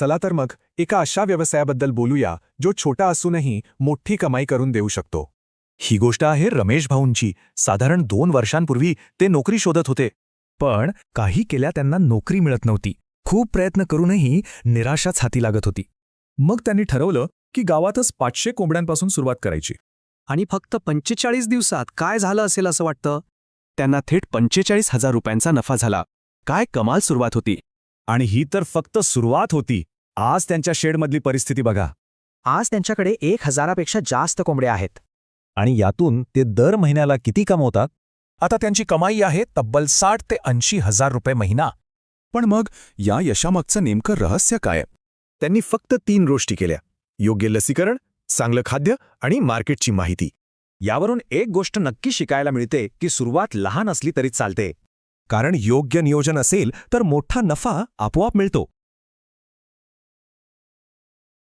चला तर मग एका अशा व्यवसायाबद्दल बोलूया जो छोटा असूनही मोठी कमाई करून देऊ शकतो. ही गोष्ट आहे रमेश भाऊंची. साधारण 2 वर्षांपूर्वी ते नोकरी शोधत होते. पण काही केल्या त्यांना नोकरी मिळत नव्हती. खूप प्रयत्न करूनही निराशाच हाती लागत होती. मग त्यांनी ठरवलं की गावातच 500 कोंबड्यांपासून सुरुवात करायची. आणि फक्त 45 दिवसात काय झालं असेल असं वाटतं? त्यांना थेट 45,000 रुपयांचा नफा झाला. काय कमाल सुरुवात होती. आणि ही तर फक्त सुरुवात होती. आज त्यांच्या शेडमधली परिस्थिती बघा. आज त्यांच्याकडे 1,000पेक्षा जास्त कोंबड्या आहेत. आणि यातून ते दर महिन्याला किती कमवतात? आता त्यांची कमाई आहे तब्बल 60 ते 80,000 रुपये महिना. पण मग या यशामागचं नेमकं रहस्य काय? त्यांनी फक्त 3 गोष्टी केल्या: योग्य लसीकरण, चांगलं खाद्य आणि मार्केटची माहिती. यावरून एक गोष्ट नक्की शिकायला मिळते की सुरुवात लहान असली तरी चालते. कारण योग्य नियोजन असेल तर मोठा नफा आपोआप मिळतो.